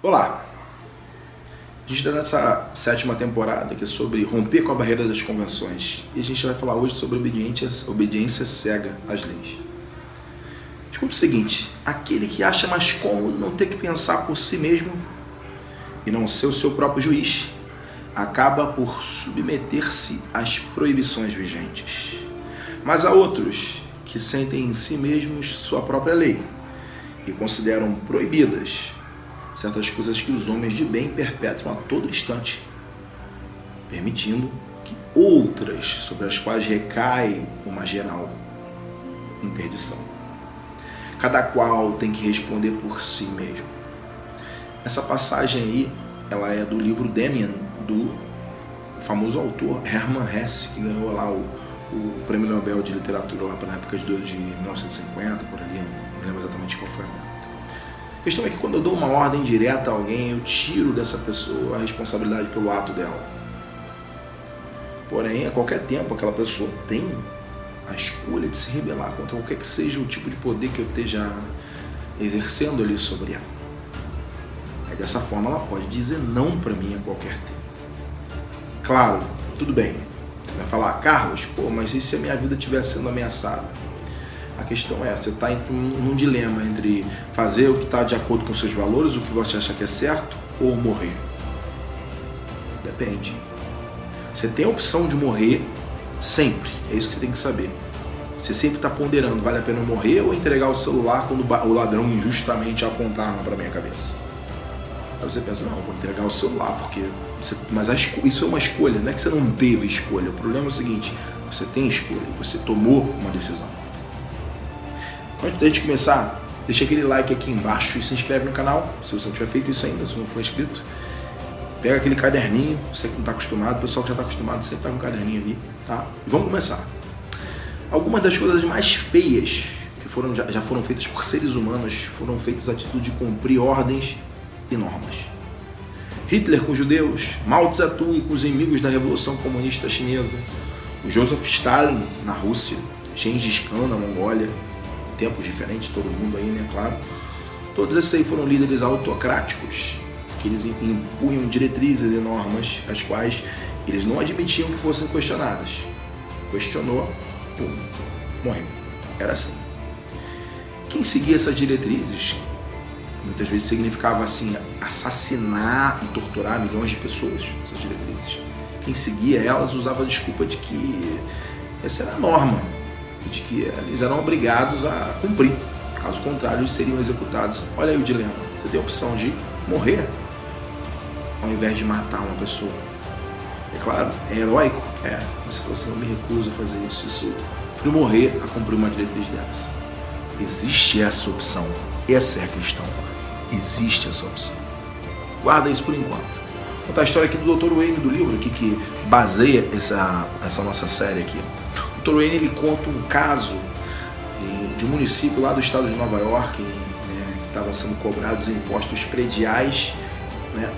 Olá, a gente está nessa sétima temporada que é sobre romper com a barreira das convenções e a gente vai falar hoje sobre obediência cega às leis. Escuta o seguinte, aquele que acha mais cômodo não ter que pensar por si mesmo e não ser o seu próprio juiz, acaba por submeter-se às proibições vigentes. Mas há outros que sentem em si mesmos sua própria lei e consideram proibidas certas coisas que os homens de bem perpetram a todo instante, permitindo que outras, sobre as quais recai uma geral interdição. Cada qual tem que responder por si mesmo. Essa passagem aí, ela é do livro Demian, do famoso autor Hermann Hesse, que ganhou lá o Prêmio Nobel de Literatura lá para a época de 1950, por ali, não lembro exatamente qual foi a data. A questão é que quando eu dou uma ordem direta a alguém, eu tiro dessa pessoa a responsabilidade pelo ato dela. Porém, a qualquer tempo, aquela pessoa tem a escolha de se rebelar contra qualquer que seja o tipo de poder que eu esteja exercendo ali sobre ela. Aí, dessa forma, ela pode dizer não para mim a qualquer tempo. Claro, tudo bem. Você vai falar, Carlos, mas e se a minha vida estivesse sendo ameaçada? A questão é, você está num dilema entre fazer o que está de acordo com seus valores, o que você acha que é certo, ou morrer. Depende. Você tem a opção de morrer sempre, é isso que você tem que saber. Você sempre está ponderando, vale a pena morrer ou entregar o celular quando o ladrão injustamente apontar a arma para a minha cabeça? Aí você pensa, não, vou entregar o celular, porque... Mas isso é uma escolha, não é que você não teve escolha. O problema é o seguinte, você tem escolha, você tomou uma decisão. Antes da gente começar, deixa aquele like aqui embaixo e se inscreve no canal, se você não tiver feito isso ainda, se não for inscrito. Pega aquele caderninho, você que não está acostumado, o pessoal que já está acostumado sempre está com um caderninho ali, tá? E vamos começar. Algumas das coisas mais feias que já foram feitas por seres humanos foram feitas a título de cumprir ordens e normas. Hitler com os judeus, Mao Tse-tung com os inimigos da Revolução Comunista Chinesa, o Joseph Stalin na Rússia, Gengis Khan na Mongólia, tempos diferentes, todo mundo aí, né, claro. Todos esses aí foram líderes autocráticos, que eles impunham diretrizes e normas, as quais eles não admitiam que fossem questionadas. Questionou, pum, morreu. Era assim. Quem seguia essas diretrizes, muitas vezes significava assim, assassinar e torturar milhões de pessoas, essas diretrizes. Quem seguia elas usava a desculpa de que essa era a norma, de que eles eram obrigados a cumprir, caso contrário eles seriam executados. Olha aí o dilema, você tem a opção de morrer ao invés de matar uma pessoa. É claro, é heróico, mas você fala assim, eu me recuso a fazer isso, eu prefiro morrer a cumprir uma diretriz dessa. Existe essa opção, essa é a questão, existe essa opção. Guarda isso por enquanto. Vou contar a história aqui do Dr. Wayne, do livro aqui, que baseia essa nossa série aqui. O Dr. Wayne, ele conta um caso de um município lá do estado de Nova York, que estavam sendo cobrados impostos prediais,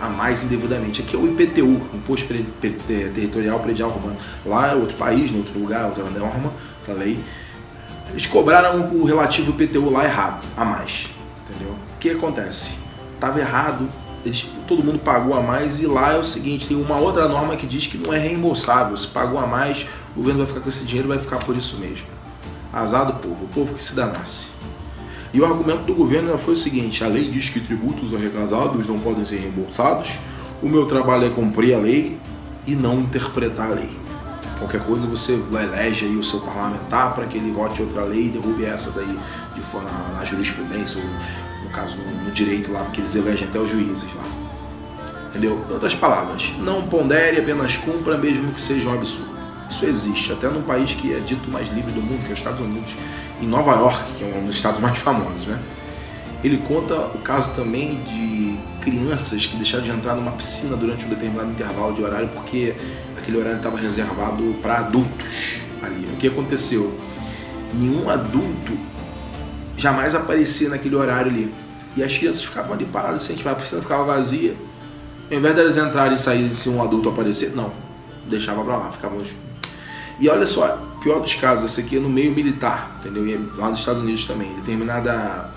a mais indevidamente. Aqui é o IPTU, Imposto Territorial Predial Urbano. Lá é outro país, em outro lugar, outra norma, outra lei. Eles cobraram o relativo IPTU lá errado, a mais. Entendeu? O que acontece? Estava errado, todo mundo pagou a mais, e lá é o seguinte, tem uma outra norma que diz que não é reembolsável. Se pagou a mais, o governo vai ficar com esse dinheiro, vai ficar por isso mesmo. Azar do povo, o povo que se danasse. E o argumento do governo foi o seguinte, a lei diz que tributos arrecadados não podem ser reembolsados, o meu trabalho é cumprir a lei e não interpretar a lei. Qualquer coisa você elege aí o seu parlamentar para que ele vote outra lei e derrube essa daí de forma na jurisprudência, ou no caso no direito lá, porque eles elegem até os juízes lá. Entendeu? Em outras palavras, não pondere, apenas cumpra, mesmo que seja um absurdo. Isso existe, até num país que é dito mais livre do mundo, que é os Estados Unidos, em Nova York, que é um dos estados mais famosos, né? Ele conta o caso também de crianças que deixaram de entrar numa piscina durante um determinado intervalo de horário, porque aquele horário estava reservado para adultos ali. O que aconteceu? Nenhum adulto jamais aparecia naquele horário ali. E as crianças ficavam ali paradas, se a piscina ficava vazia. Ao invés delas entrarem e saírem se um adulto aparecer, não. Deixava pra lá, ficavam... E olha só, pior dos casos, esse aqui é no meio militar, entendeu? E lá nos Estados Unidos também. Determinada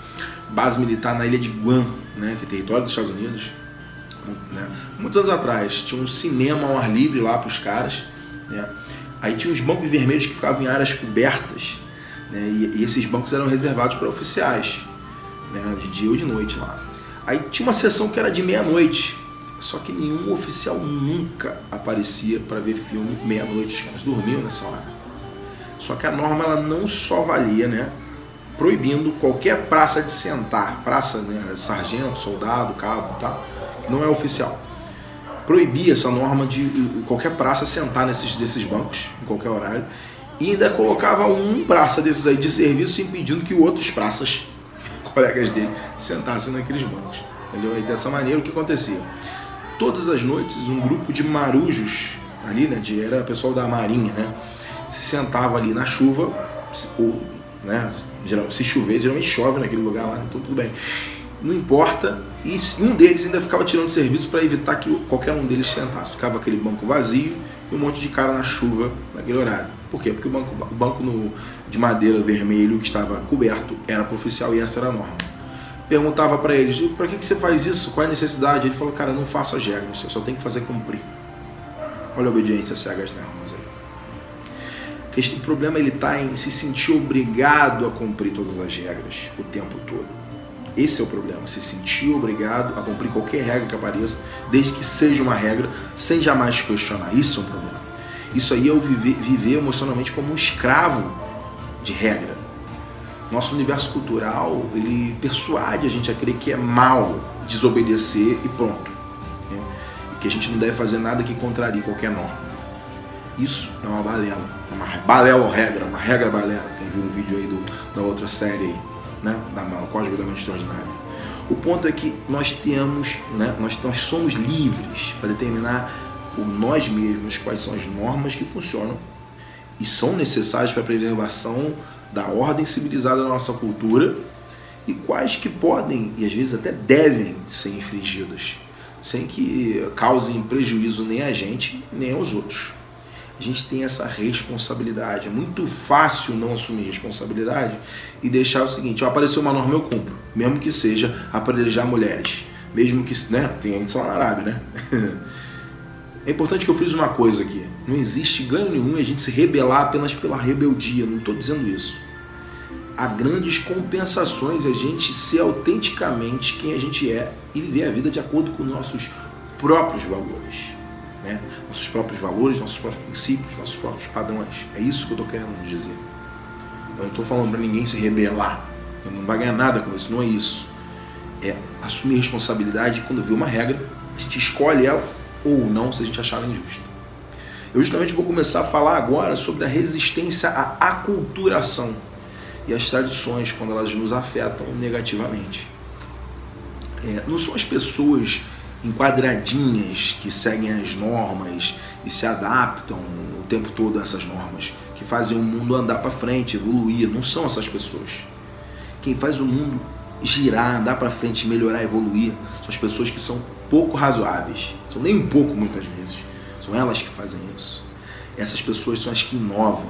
base militar na ilha de Guam, né, que é território dos Estados Unidos, né? Muitos anos atrás. Tinha um cinema ao ar livre lá para os caras, né? Aí tinha uns bancos vermelhos que ficavam em áreas cobertas, né? E esses bancos eram reservados para oficiais, né, de dia ou de noite lá. Aí tinha uma sessão que era de meia-noite, só que nenhum oficial nunca aparecia para ver filme meia-noite, os caras dormiam nessa hora. Só que a norma ela não só valia, né, proibindo qualquer praça de sentar, praça, né, sargento, soldado, cabo, tá, que não é oficial. Proibia essa norma de qualquer praça sentar desses bancos, em qualquer horário, e ainda colocava um praça desses aí de serviço impedindo que outros praças, colegas dele, sentassem naqueles bancos. Entendeu? E dessa maneira o que acontecia? Todas as noites um grupo de marujos ali, né, era pessoal da marinha, né, se sentava ali na chuva, ou, né, se chover, geralmente chove naquele lugar lá, então tudo bem. Não importa, e um deles ainda ficava tirando serviço para evitar que qualquer um deles sentasse. Ficava aquele banco vazio e um monte de cara na chuva naquele horário. Por quê? Porque o banco de madeira vermelho que estava coberto era para oficial e essa era a norma. Perguntava para eles, para que você faz isso? Qual é a necessidade? Ele falou, cara, eu não faço as regras, eu só tenho que fazer cumprir. Olha a obediência cega às normas aí. O problema ele está em se sentir obrigado a cumprir todas as regras o tempo todo. Esse é o problema, se sentir obrigado a cumprir qualquer regra que apareça, desde que seja uma regra, sem jamais questionar. Isso é um problema. Isso aí é o viver emocionalmente como um escravo de regra. Nosso universo cultural, ele persuade a gente a crer que é mal desobedecer e pronto. Né? E que a gente não deve fazer nada que contrarie qualquer norma. Isso é uma balela. É uma balela ou regra, uma regra balela. Quem viu um vídeo aí da outra série aí, né? O Código da Mente Extraordinária. O ponto é que nós temos, né? Nós somos livres para determinar por nós mesmos quais são as normas que funcionam e são necessárias para a preservação da ordem civilizada da nossa cultura e quais que podem e às vezes até devem ser infringidas, sem que causem prejuízo nem a gente nem aos outros. A gente tem essa responsabilidade. É muito fácil não assumir responsabilidade e deixar o seguinte, apareceu uma norma, eu cumpro, mesmo que seja aparelhar mulheres, mesmo que, né, tem isso lá na Arábia, né? É importante que eu frise uma coisa aqui, não existe ganho nenhum a gente se rebelar apenas pela rebeldia, não estou dizendo isso. Há grandes compensações a gente ser autenticamente quem a gente é e viver a vida de acordo com nossos próprios valores. Né? Nossos próprios valores, nossos próprios princípios, nossos próprios padrões. É isso que eu estou querendo dizer. Eu não estou falando para ninguém se rebelar. Eu não vai ganhar nada com isso, não é isso. É assumir responsabilidade quando vê uma regra, a gente escolhe ela ou não se a gente achar ela injusta. Eu justamente vou começar a falar agora sobre a resistência à aculturação e as tradições quando elas nos afetam negativamente. Não são as pessoas enquadradinhas que seguem as normas e se adaptam o tempo todo a essas normas, que fazem o mundo andar para frente, evoluir. Não são essas pessoas. Quem faz o mundo girar, andar para frente, melhorar, evoluir, são as pessoas que são pouco razoáveis. São nem um pouco, muitas vezes. São elas que fazem isso. Essas pessoas são as que inovam.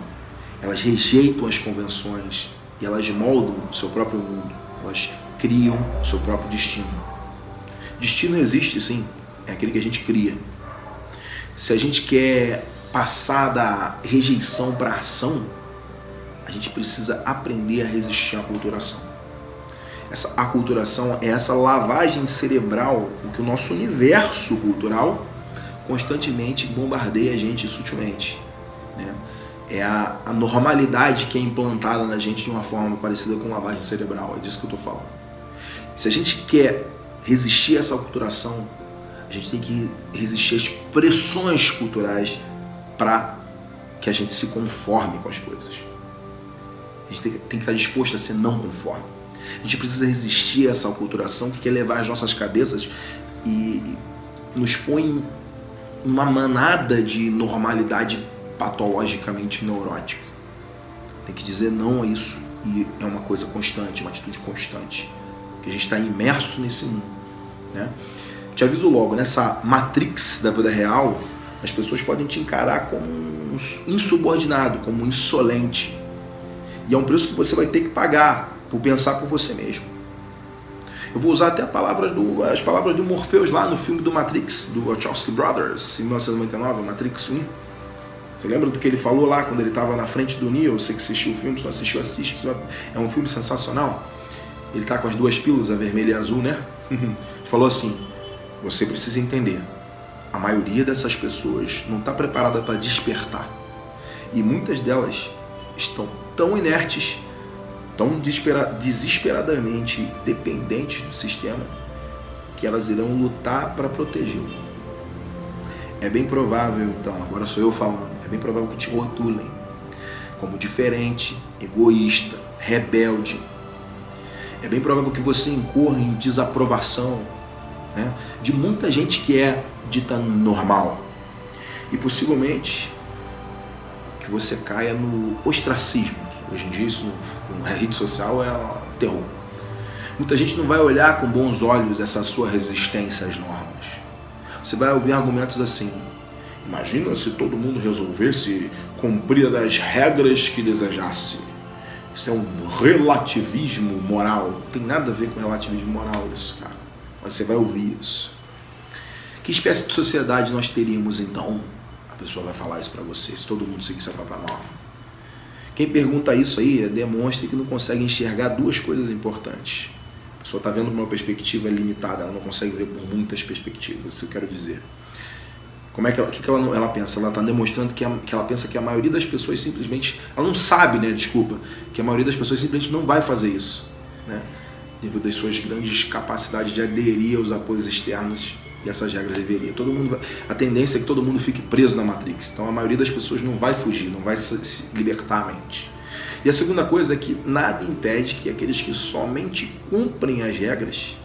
Elas rejeitam as convenções e elas moldam o seu próprio mundo. Elas criam o seu próprio destino. Destino existe, sim. É aquele que a gente cria. Se a gente quer passar da rejeição para a ação, a gente precisa aprender a resistir à aculturação. Essa aculturação é essa lavagem cerebral com que o nosso universo cultural constantemente bombardeia a gente sutilmente. Né? É a normalidade que é implantada na gente de uma forma parecida com lavagem cerebral. É disso que eu estou falando. Se a gente quer resistir a essa aculturação, a gente tem que resistir às pressões culturais para que a gente se conforme com as coisas. A gente tem que estar disposto a ser não conforme. A gente precisa resistir a essa aculturação que quer levar as nossas cabeças e nos põe em uma manada de normalidade patologicamente neurótica. Tem que dizer não a isso e é uma coisa constante, uma atitude constante. Porque a gente está imerso nesse mundo. Né? Te aviso logo, nessa matrix da vida real, as pessoas podem te encarar como um insubordinado, como um insolente. E é um preço que você vai ter que pagar por pensar por você mesmo. Eu vou usar até as palavras do Morpheus lá no filme do Matrix, do Wachowski Brothers, em 1999, Matrix 1. Você lembra do que ele falou lá quando ele estava na frente do Neo? Você que assistiu o filme, se não assistiu, assiste. É um filme sensacional. Ele está com as duas pílulas, a vermelha e a azul, né? Ele falou assim: você precisa entender, a maioria dessas pessoas não está preparada para despertar. E muitas delas estão tão inertes, tão desesperadamente dependentes do sistema, que elas irão lutar para protegê-lo. É bem provável, então, agora sou eu falando, é bem provável que te rotulem como diferente, egoísta, rebelde. É bem provável que você incorra em desaprovação, né, de muita gente que é dita normal. E possivelmente que você caia no ostracismo. Hoje em dia isso na rede social é um terror. Muita gente não vai olhar com bons olhos essa sua resistência às normas. Você vai ouvir argumentos assim: imagina se todo mundo resolvesse cumprir as regras que desejasse. Isso é um relativismo moral. Não tem nada a ver com relativismo moral isso, cara. Mas você vai ouvir isso. Que espécie de sociedade nós teríamos então? A pessoa vai falar isso para você, se todo mundo seguisse a própria norma. Quem pergunta isso aí demonstra que não consegue enxergar duas coisas importantes. A pessoa está vendo uma perspectiva limitada, ela não consegue ver por muitas perspectivas, isso eu quero dizer. Como é que ela pensa? Ela está demonstrando que ela pensa que a maioria das pessoas simplesmente... Ela não sabe, né? Desculpa. Que a maioria das pessoas simplesmente não vai fazer isso, né? Devido às suas grandes capacidades de aderir aos apoios externos e essas regras deveriam. A tendência é que todo mundo fique preso na Matrix. Então a maioria das pessoas não vai fugir, não vai se libertar a mente. E a segunda coisa é que nada impede que aqueles que somente cumprem as regras,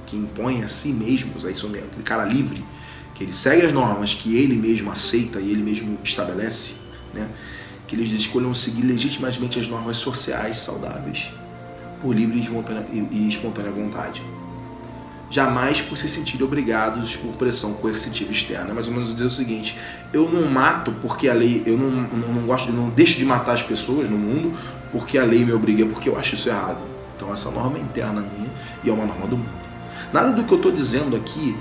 que impõem a si mesmos, aí são aquele cara livre, que ele segue as normas que ele mesmo aceita e ele mesmo estabelece, né? Que eles escolham seguir legitimamente as normas sociais saudáveis por livre e espontânea vontade. Jamais por se sentirem obrigados por pressão coercitiva externa. Mais ou menos dizer o seguinte: eu não mato porque a lei, eu não deixo de matar as pessoas no mundo porque a lei me obriga, porque eu acho isso errado. Então essa norma é interna minha e é uma norma do mundo. Nada do que eu estou dizendo aqui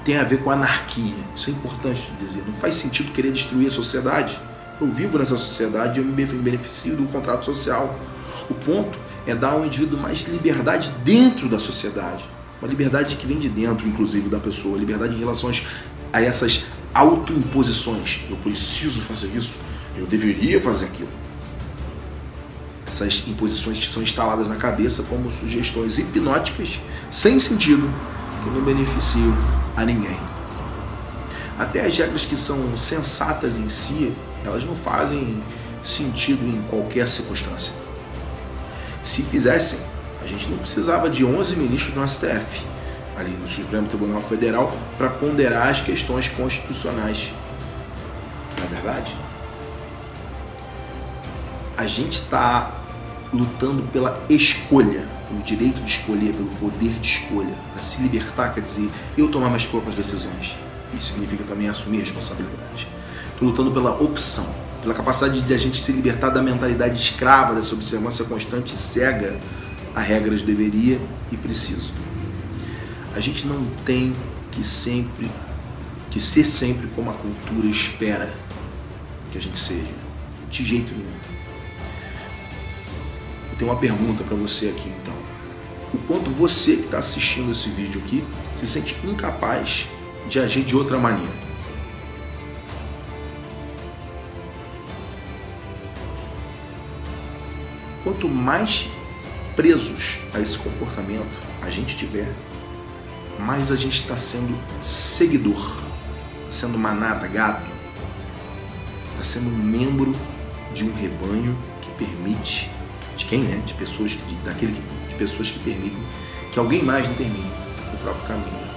tem a ver com anarquia. Isso é importante dizer. Não faz sentido querer destruir a sociedade. Eu vivo nessa sociedade e eu me beneficio do contrato social. O ponto é dar ao indivíduo mais liberdade dentro da sociedade. Uma liberdade que vem de dentro, inclusive, da pessoa. Liberdade em relação a essas autoimposições. Eu preciso fazer isso, eu deveria fazer aquilo. Essas imposições que são instaladas na cabeça como sugestões hipnóticas, sem sentido, que não beneficiam a ninguém. Até as regras que são sensatas em si, elas não fazem sentido em qualquer circunstância. Se fizessem, a gente não precisava de 11 ministros do STF, ali no Supremo Tribunal Federal, para ponderar as questões constitucionais. Não é verdade? A gente está lutando pela escolha, pelo direito de escolher, pelo poder de escolha, para se libertar, quer dizer, eu tomar minhas próprias decisões. Isso significa também assumir responsabilidade. Estou lutando pela opção, pela capacidade de a gente se libertar da mentalidade escrava, dessa observância constante e cega a regras deveria e preciso. A gente não tem que ser sempre como a cultura espera que a gente seja. De jeito nenhum. Eu tenho uma pergunta para você aqui, então. O quanto você que está assistindo esse vídeo aqui se sente incapaz de agir de outra maneira? Quanto mais presos a esse comportamento a gente tiver, mais a gente está sendo seguidor, sendo manada, gado, está sendo membro de um rebanho que permite, de quem, né? De pessoas que permitem que alguém mais determine o próprio caminho.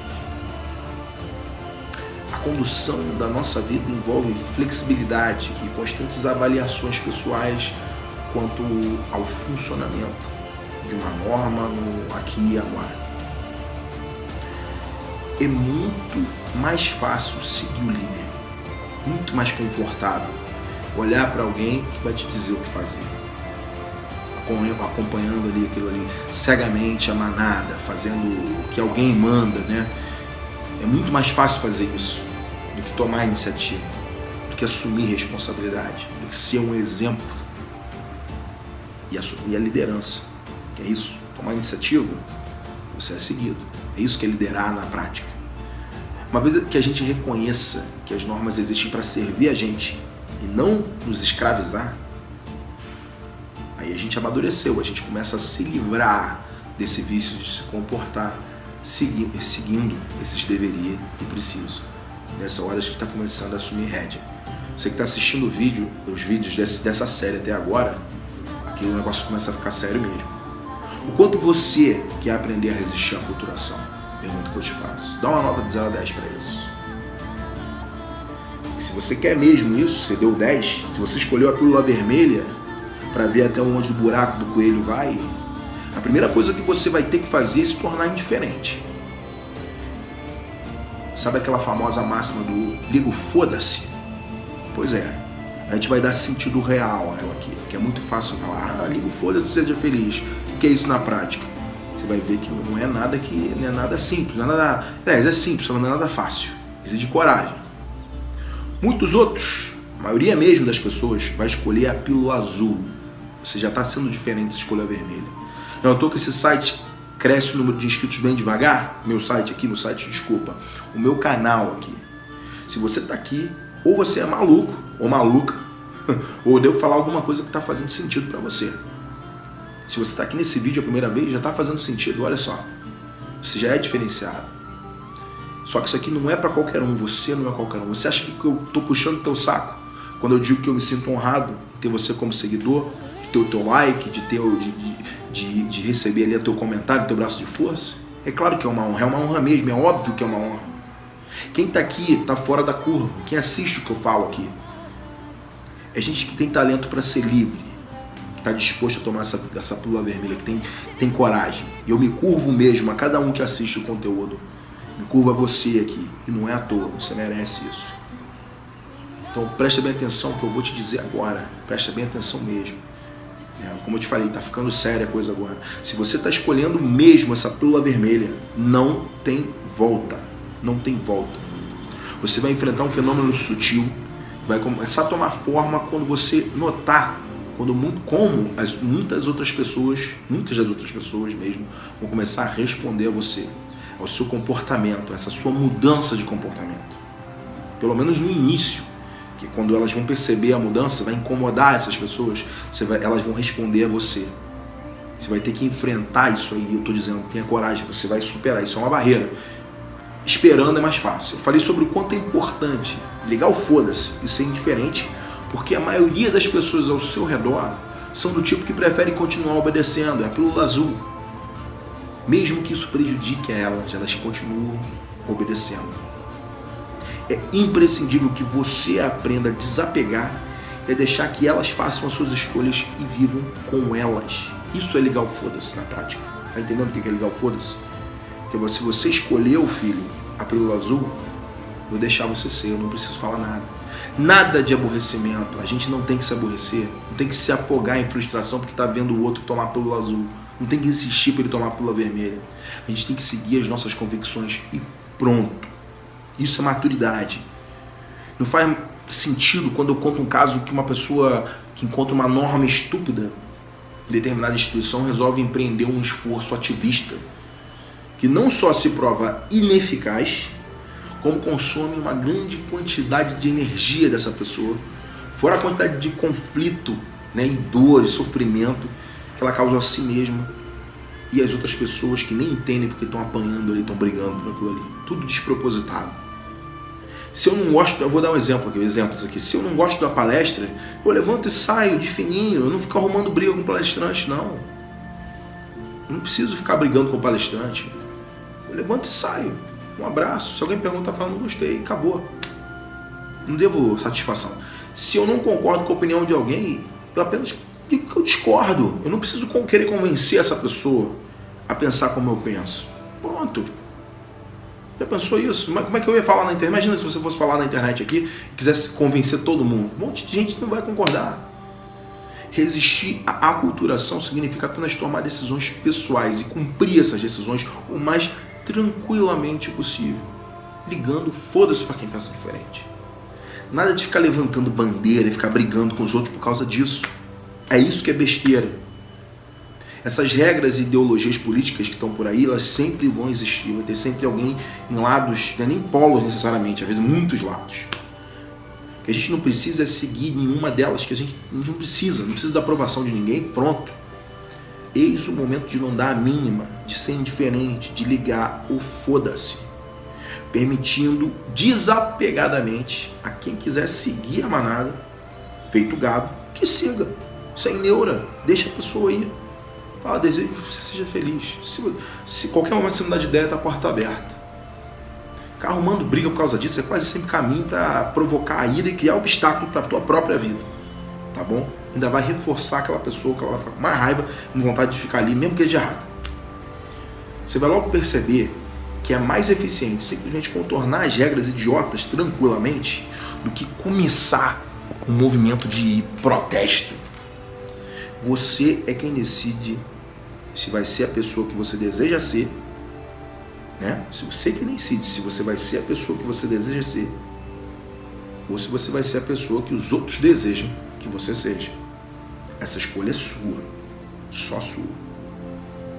A condução da nossa vida envolve flexibilidade e constantes avaliações pessoais quanto ao funcionamento de uma norma no aqui e agora. É muito mais fácil seguir o líder, muito mais confortável olhar para alguém que vai te dizer o que fazer. acompanhando ali aquilo ali cegamente, a manada, fazendo o que alguém manda, né? É muito mais fácil fazer isso do que tomar iniciativa, do que assumir responsabilidade, do que ser um exemplo e assumir a liderança. Que é isso, tomar iniciativa, você é seguido. É isso que é liderar na prática. Uma vez que a gente reconheça que as normas existem para servir a gente e não nos escravizar, aí a gente amadureceu, a gente começa a se livrar desse vício de se comportar seguindo esses deveria e preciso. Nessa hora a gente está começando a assumir rédea. Você que está assistindo os vídeos dessa série até agora, aqui o negócio começa a ficar sério mesmo. O quanto você quer aprender a resistir à culturação? Pergunta que eu te faço. Dá uma nota de 0 a 10 para isso. E se você quer mesmo isso, você deu 10, se você escolheu a pílula vermelha para ver até onde o buraco do coelho vai, a primeira coisa que você vai ter que fazer é se tornar indiferente. Sabe aquela famosa máxima do ligo foda-se? Pois é, a gente vai dar sentido real a ela aqui, porque é muito fácil falar, ligo foda-se, seja feliz. O que é isso na prática? Você vai ver que não é nada simples, não é nada, é simples, mas não é nada fácil, exige coragem. Muitos outros, a maioria mesmo das pessoas, vai escolher a pílula azul. Você já está sendo diferente se escolher a vermelha. Eu notou que esse site cresce o número de inscritos bem devagar? Meu site, o meu canal aqui. Se você está aqui, ou você é maluco, ou maluca, ou eu devo falar alguma coisa que está fazendo sentido para você. Se você está aqui nesse vídeo a primeira vez, já está fazendo sentido, olha só. Você já é diferenciado. Só que isso aqui não é para qualquer um, você não é qualquer um. Você acha que eu estou puxando o teu saco quando eu digo que eu me sinto honrado de ter você como seguidor, de ter o teu like, de receber ali o teu comentário, o teu braço de força? É claro que é uma honra mesmo, é óbvio que é uma honra. Quem está aqui está fora da curva, quem assiste o que eu falo aqui. É gente que tem talento para ser livre, que está disposto a tomar essa pílula vermelha, que tem coragem. E eu me curvo mesmo a cada um que assiste o conteúdo. Me curvo a você aqui, e não é à toa, você merece isso. Então presta bem atenção no que eu vou te dizer agora, presta bem atenção mesmo. Como eu te falei, está ficando séria a coisa agora. Se você está escolhendo mesmo essa pílula vermelha, não tem volta. Não tem volta. Você vai enfrentar um fenômeno sutil, que vai começar a tomar forma quando você notar como muitas das outras pessoas mesmo, vão começar a responder a você, ao seu comportamento, a essa sua mudança de comportamento. Pelo menos no início, que quando elas vão perceber a mudança, vai incomodar essas pessoas, elas vão responder a você. Você vai ter que enfrentar isso aí, eu estou dizendo, tenha coragem, você vai superar, isso é uma barreira. Esperando é mais fácil. Eu falei sobre o quanto é importante ligar o foda-se e ser indiferente, porque a maioria das pessoas ao seu redor são do tipo que preferem continuar obedecendo, é a pílula azul. Mesmo que isso prejudique a elas continuam obedecendo. É imprescindível que você aprenda a desapegar e a deixar que elas façam as suas escolhas e vivam com elas. Isso é ligar o foda-se na prática. Tá entendendo o que é ligar o foda-se? Então, se você escolheu, filho, a pílula azul, vou deixar você ser, eu não preciso falar nada. Nada de aborrecimento, a gente não tem que se aborrecer, não tem que se afogar em frustração porque está vendo o outro tomar a pílula azul. Não tem que insistir para ele tomar a pílula vermelha. A gente tem que seguir as nossas convicções e pronto. Isso é maturidade. Não faz sentido quando eu conto um caso que uma pessoa que encontra uma norma estúpida em determinada instituição resolve empreender um esforço ativista que não só se prova ineficaz, como consome uma grande quantidade de energia dessa pessoa, fora a quantidade de conflito, né, e dor e sofrimento que ela causa a si mesma e as outras pessoas que nem entendem porque estão apanhando ali, estão brigando por aquilo ali. Tudo despropositado. Se eu não gosto, eu vou dar exemplos aqui. Se eu não gosto da palestra, eu levanto e saio de fininho. Eu não fico arrumando briga com palestrante, não. Eu não preciso ficar brigando com palestrante. Eu levanto e saio. Um abraço. Se alguém perguntar, fala, não gostei, acabou. Não devo satisfação. Se eu não concordo com a opinião de alguém, eu apenas digo que eu discordo. Eu não preciso querer convencer essa pessoa a pensar como eu penso. Pronto. Já pensou isso? Mas como é que eu ia falar na internet? Imagina se você fosse falar na internet aqui e quisesse convencer todo mundo. Um monte de gente não vai concordar. Resistir à aculturação significa apenas tomar decisões pessoais e cumprir essas decisões o mais tranquilamente possível, ligando foda-se para quem pensa diferente. Nada de ficar levantando bandeira e ficar brigando com os outros por causa disso. É isso que é besteira. Essas regras e ideologias políticas que estão por aí, elas sempre vão existir. Vai ter sempre alguém em lados, não é nem polos necessariamente, às vezes muitos lados. O que a gente não precisa é seguir nenhuma delas, que a gente não precisa da aprovação de ninguém, pronto. Eis o momento de não dar a mínima, de ser indiferente, de ligar o foda-se, permitindo desapegadamente a quem quiser seguir a manada, feito gado, que siga, sem neura, deixa a pessoa ir. Fala, desejo que você seja feliz. Se qualquer momento você mudar de ideia, tá a porta aberta. Ficar arrumando briga por causa disso é quase sempre caminho para provocar a ira e criar obstáculo para a tua própria vida. Tá bom? Ainda vai reforçar aquela pessoa, que ela vai ficar com mais raiva, com vontade de ficar ali, mesmo que seja errado. Você vai logo perceber que é mais eficiente simplesmente contornar as regras idiotas tranquilamente do que começar um movimento de protesto. Você é quem decide se vai ser a pessoa que você deseja ser, né? Se você que decide se você vai ser a pessoa que você deseja ser, ou se você vai ser a pessoa que os outros desejam que você seja. Essa escolha é sua, só sua.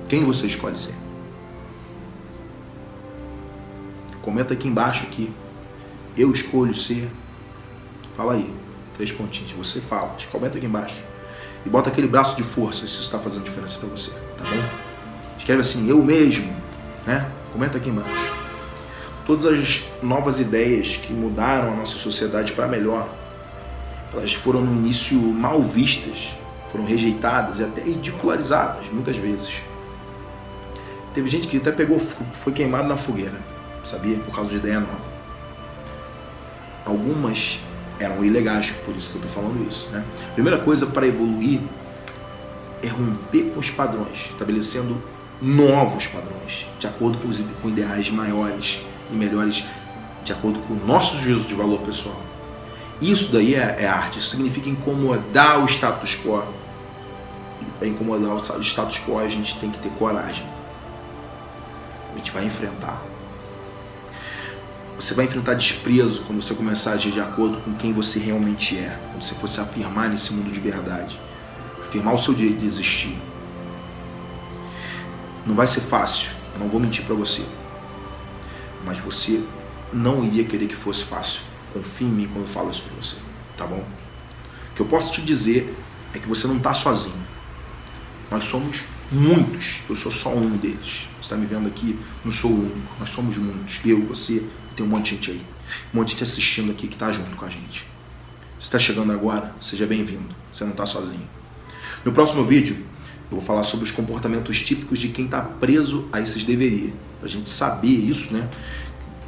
Quem você escolhe ser? Comenta aqui embaixo que eu escolho ser. Fala aí, 3 pontinhos. Você fala, comenta aqui embaixo. E bota aquele braço de força se isso está fazendo diferença para você, tá bom? Escreve assim, eu mesmo, né? Comenta aqui embaixo. Todas as novas ideias que mudaram a nossa sociedade para melhor, elas foram no início mal vistas, foram rejeitadas e até ridicularizadas muitas vezes. Teve gente que até foi queimado na fogueira, sabia? Por causa de ideia nova. Algumas eram ilegais, por isso que eu estou falando isso, né? A primeira coisa para evoluir é romper com os padrões, estabelecendo novos padrões, de acordo com ideais maiores e melhores, de acordo com o nosso juízo de valor pessoal. Isso daí é arte, isso significa incomodar o status quo. E para incomodar o status quo a gente tem que ter coragem. A gente vai enfrentar. Você vai enfrentar desprezo quando você começar a agir de acordo com quem você realmente é. Quando você for se afirmar nesse mundo de verdade. Afirmar o seu direito de existir. Não vai ser fácil, eu não vou mentir para você. Mas você não iria querer que fosse fácil. Confie em mim quando eu falo isso para você, tá bom? O que eu posso te dizer é que você não está sozinho. Nós somos muitos, eu sou só um deles. Você está me vendo aqui, não sou o único. Nós somos muitos, eu, você, tem um monte de gente aí. Um monte de gente assistindo aqui que está junto com a gente. Você está chegando agora, seja bem-vindo. Você não está sozinho. No próximo vídeo, eu vou falar sobre os comportamentos típicos de quem está preso a esses deveria. Para a gente saber isso, né?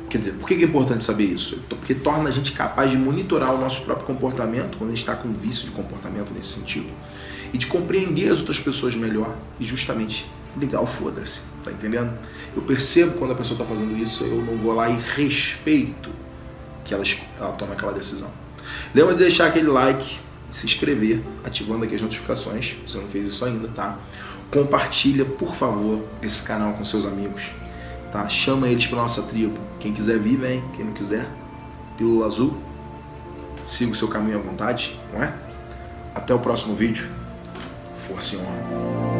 Quer dizer, por que é importante saber isso? Porque torna a gente capaz de monitorar o nosso próprio comportamento, quando a gente está com vício de comportamento nesse sentido, e de compreender as outras pessoas melhor e justamente ligar o foda-se, tá entendendo? Eu percebo quando a pessoa está fazendo isso, eu não vou lá e respeito que ela tome aquela decisão. Lembra de deixar aquele like, se inscrever, ativando aqui as notificações, se você não fez isso ainda, tá? Compartilha, por favor, esse canal com seus amigos. Tá? Chama eles para nossa tribo. Quem quiser vir, vem. Quem não quiser, pílula azul. Siga o seu caminho à vontade, não é? Até o próximo vídeo. Força e honra.